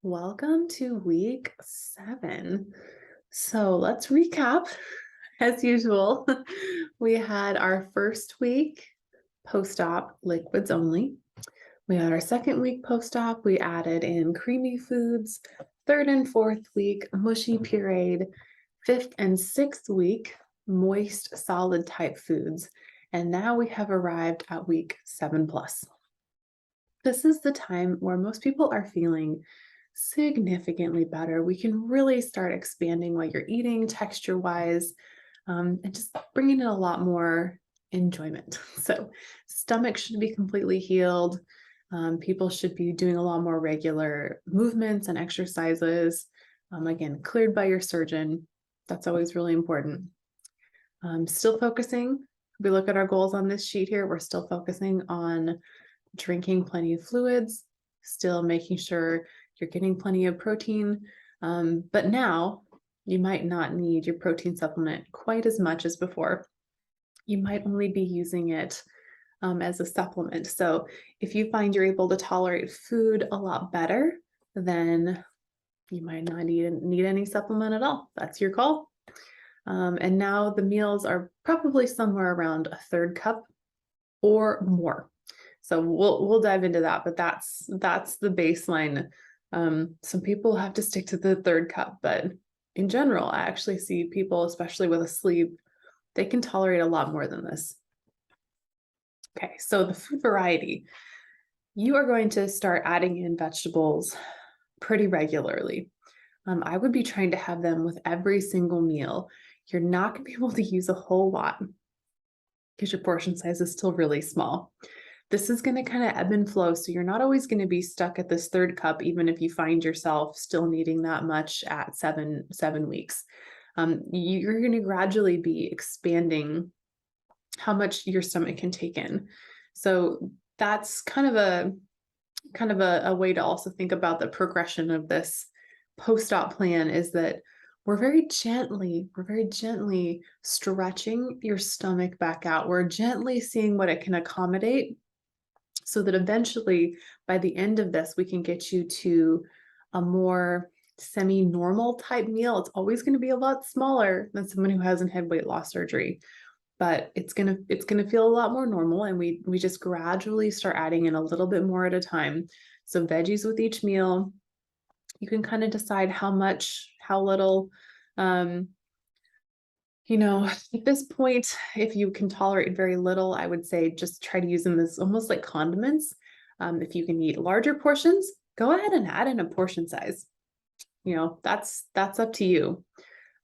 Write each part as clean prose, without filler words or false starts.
Welcome to week 7. So let's recap. As usual, we had our first week post-op liquids only. We had our second week post-op. We added in creamy foods. Third and fourth week, mushy pureed. Fifth and sixth week, moist solid type foods. And now we have arrived at week 7 plus. This is the time where most people are feeling significantly better. We can really start expanding what you're eating texture wise, and just bringing in a lot more enjoyment. So, stomach should be completely healed. People should be doing a lot more regular movements and exercises. Again, cleared by your surgeon. That's always really important. Still focusing. We look at our goals on this sheet here. We're still focusing on drinking plenty of fluids, still making sure you're getting plenty of protein. But now you might not need your protein supplement quite as much as before. You might only be using it as a supplement. So if you find you're able to tolerate food a lot better, then you might not need any supplement at all. That's your call. And now the meals are probably somewhere around a third cup or more. So we'll dive into that, but that's the baseline. Some people have to stick to the third cup, but in general, I actually see people, especially with a sleep, they can tolerate a lot more than this. Okay, so the food variety. You are going to start adding in vegetables pretty regularly. I would be trying to have them with every single meal. You're not going to be able to use a whole lot because your portion size is still really small. This is going to kind of ebb and flow. So you're not always going to be stuck at this third cup, even if you find yourself still needing that much at seven weeks. You're going to gradually be expanding how much your stomach can take in. So that's kind of a way to also think about the progression of this post-op plan, is that we're very gently stretching your stomach back out. We're gently seeing what it can accommodate, so that eventually by the end of this, we can get you to a more semi-normal type meal. It's always going to be a lot smaller than someone who hasn't had weight loss surgery, but it's gonna feel a lot more normal. And we just gradually start adding in a little bit more at a time. So veggies with each meal. You can kind of decide how much, how little. At this point, if you can tolerate very little, I would say just try to use them as almost like condiments. If you can eat larger portions, go ahead and add in a portion size. That's up to you.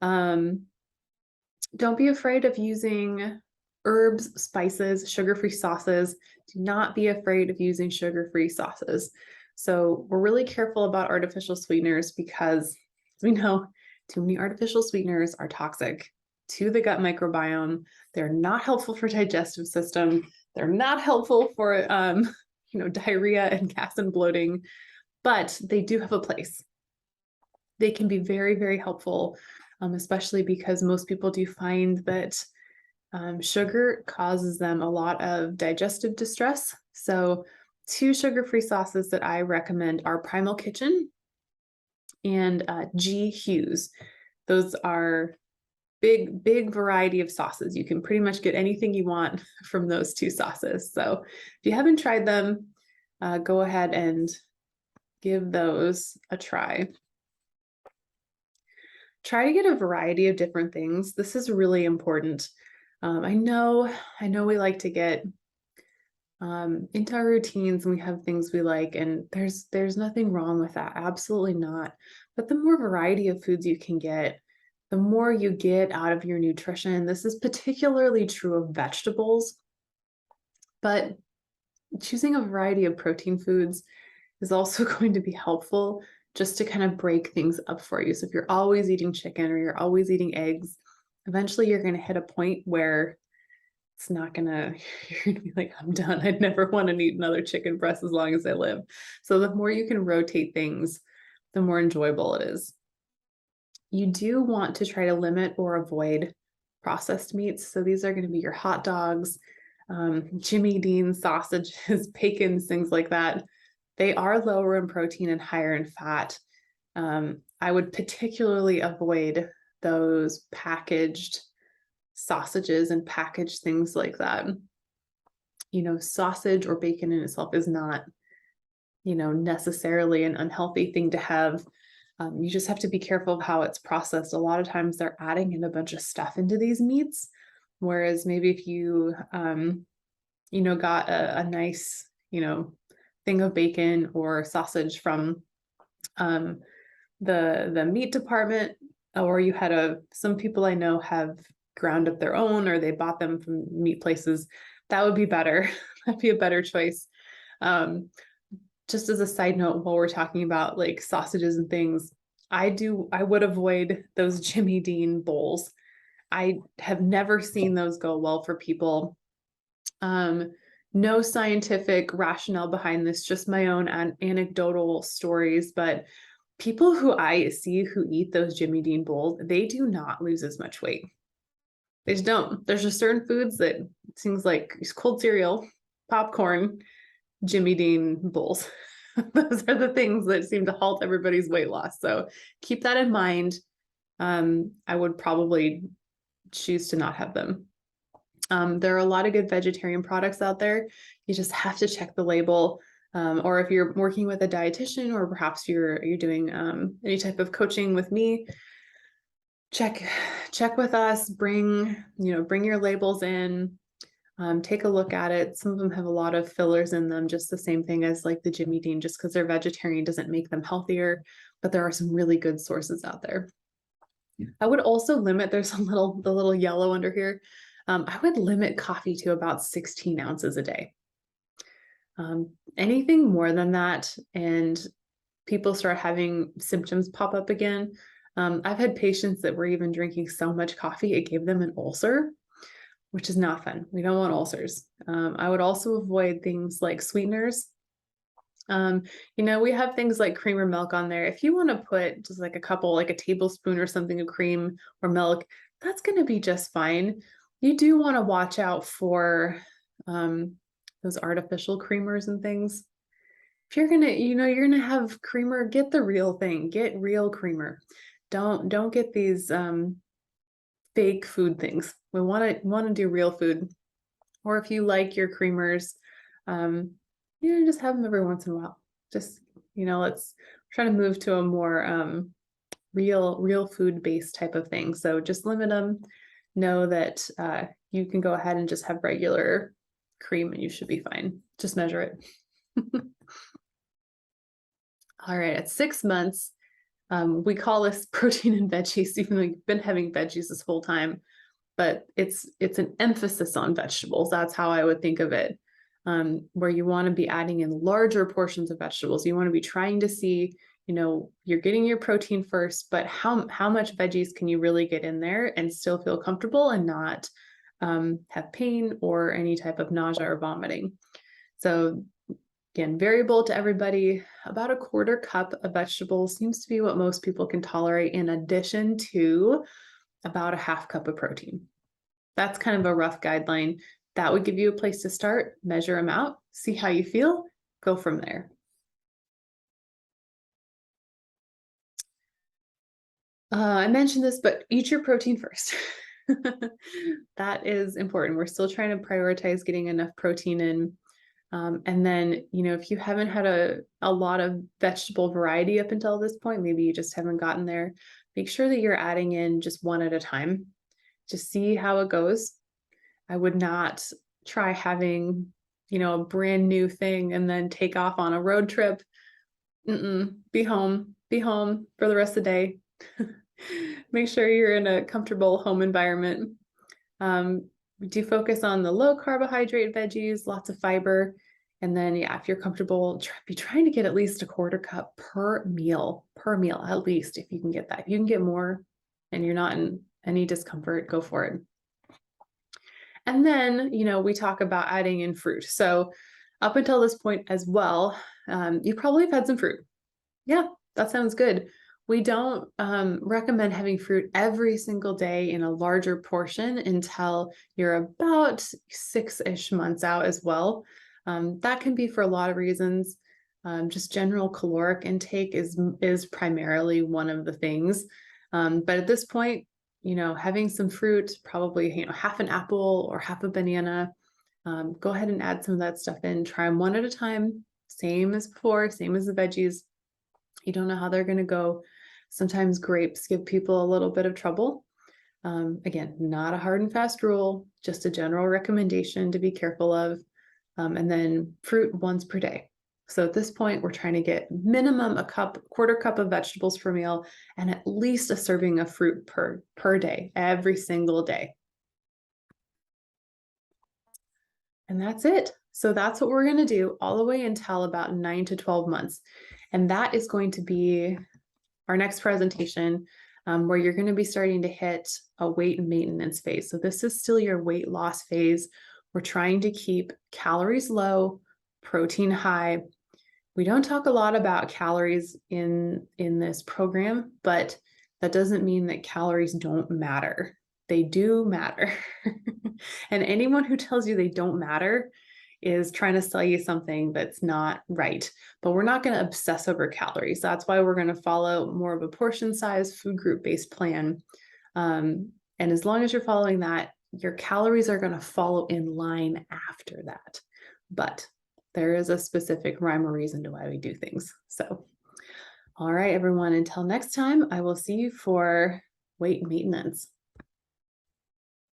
Don't be afraid of using herbs, spices, sugar-free sauces. Do not be afraid of using sugar-free sauces. So we're really careful about artificial sweeteners because we know too many artificial sweeteners are toxic to the gut microbiome. They're not helpful for digestive system. They're not helpful for diarrhea and gas and bloating, but they do have a place. They can be very, very helpful, especially because most people do find that sugar causes them a lot of digestive distress. So 2 sugar-free sauces that I recommend are Primal Kitchen and G. Hughes. Those are big variety of sauces. You can pretty much get anything you want from those 2 sauces. So if you haven't tried them, go ahead and give those a try. Try to get a variety of different things. This is really important. I know we like to get into our routines and we have things we like, and there's nothing wrong with that. Absolutely not. But the more variety of foods you can get, the more you get out of your nutrition. This is particularly true of vegetables, but choosing a variety of protein foods is also going to be helpful just to kind of break things up for you. So if you're always eating chicken or you're always eating eggs, eventually you're going to hit a point where it's not gonna, you're gonna be like, I'm done. I'd never want to eat another chicken breast as long as I live. So the more you can rotate things, the more enjoyable it is. You do want to try to limit or avoid processed meats. So these are going to be your hot dogs, Jimmy Dean sausages, bacons, things like that. They are lower in protein and higher in fat. I would particularly avoid those packaged sausages and packaged things like that. Sausage or bacon in itself is not, necessarily an unhealthy thing to have. You just have to be careful of how it's processed. A lot of times they're adding in a bunch of stuff into these meats. Whereas maybe if you, got a nice, thing of bacon or sausage from the meat department, or you had some people I know have ground up their own, or they bought them from meat places, that would be better. That'd be a better choice. Just as a side note, while we're talking about like sausages and things, I would avoid those Jimmy Dean bowls. I have never seen those go well for people. No scientific rationale behind this, just my own anecdotal stories, but people who I see who eat those Jimmy Dean bowls, they do not lose as much weight. They just don't. There's just certain foods that things like cold cereal, popcorn, Jimmy Dean bowls. Those are the things that seem to halt everybody's weight loss. So keep that in mind. I would probably choose to not have them. There are a lot of good vegetarian products out there. You just have to check the label. Or if you're working with a dietitian, or perhaps you're doing any type of coaching with me, check with us. Bring your labels in. Take a look at it. Some of them have a lot of fillers in them, just the same thing as like the Jimmy Dean. Just because they're vegetarian doesn't make them healthier, but there are some really good sources out there. Yeah. I would also limit, there's the little yellow under here. I would limit coffee to about 16 ounces a day. Anything more than that, and people start having symptoms pop up again. I've had patients that were even drinking so much coffee, it gave them an ulcer, which is not fun. We don't want ulcers. I would also avoid things like sweeteners. We have things like cream or milk on there. If you want to put just like a tablespoon or something of cream or milk, that's going to be just fine. You do want to watch out for those artificial creamers and things. If you're gonna have creamer, get the real thing. Get real creamer. Don't get these fake food things. We want to do real food. Or if you like your creamers, just have them every once in a while. Just, let's try to move to a more real food based type of thing. So just limit them. Know that you can go ahead and just have regular cream and you should be fine. Just measure it. All right, at 6 months, we call this protein and veggies, even though you've been having veggies this whole time, but it's an emphasis on vegetables. That's how I would think of it, where you want to be adding in larger portions of vegetables. You want to be trying to see, you're getting your protein first, but how much veggies can you really get in there and still feel comfortable and not have pain or any type of nausea or vomiting. So again, variable to everybody. About a quarter cup of vegetables seems to be what most people can tolerate, in addition to about a half cup of protein. That's kind of a rough guideline. That would give you a place to start, measure them out, see how you feel, go from there. I mentioned this, but eat your protein first. That is important. We're still trying to prioritize getting enough protein in. And then, if you haven't had a lot of vegetable variety up until this point, maybe you just haven't gotten there, make sure that you're adding in just one at a time. Just see how it goes. I would not try having, a brand new thing and then take off on a road trip. Be home for the rest of the day. Make sure you're in a comfortable home environment. We do focus on the low carbohydrate veggies, lots of fiber. And then, if you're comfortable, be trying to get at least a quarter cup per meal, at least, if you can get that. If you can get more and you're not in any discomfort, go for it. And then, we talk about adding in fruit. So up until this point as well, you probably have had some fruit. Yeah, that sounds good. We don't recommend having fruit every single day in a larger portion until you're about 6-ish months out as well. That can be for a lot of reasons. Just general caloric intake is primarily one of the things. But at this point, having some fruit, probably, half an apple or half a banana, go ahead and add some of that stuff in. Try them one at a time, same as before, same as the veggies. You don't know how they're going to go. Sometimes grapes give people a little bit of trouble. Again, not a hard and fast rule, just a general recommendation to be careful of. And then fruit once per day. So at this point, we're trying to get minimum quarter cup of vegetables per meal, and at least a serving of fruit per day, every single day. And that's it. So that's what we're going to do all the way until about 9 to 12 months. And that is going to be our next presentation, where you're going to be starting to hit a weight maintenance phase. So this is still your weight loss phase. We're trying to keep calories low, protein high. We don't talk a lot about calories in this program, but that doesn't mean that calories don't matter. They do matter. And anyone who tells you they don't matter is trying to sell you something that's not right. But we're not going to obsess over calories. That's why we're going to follow more of a portion size food group based plan. And as long as you're following that, your calories are going to follow in line after that. But there is a specific rhyme or reason to why we do things. So, all right, everyone, until next time, I will see you for weight maintenance.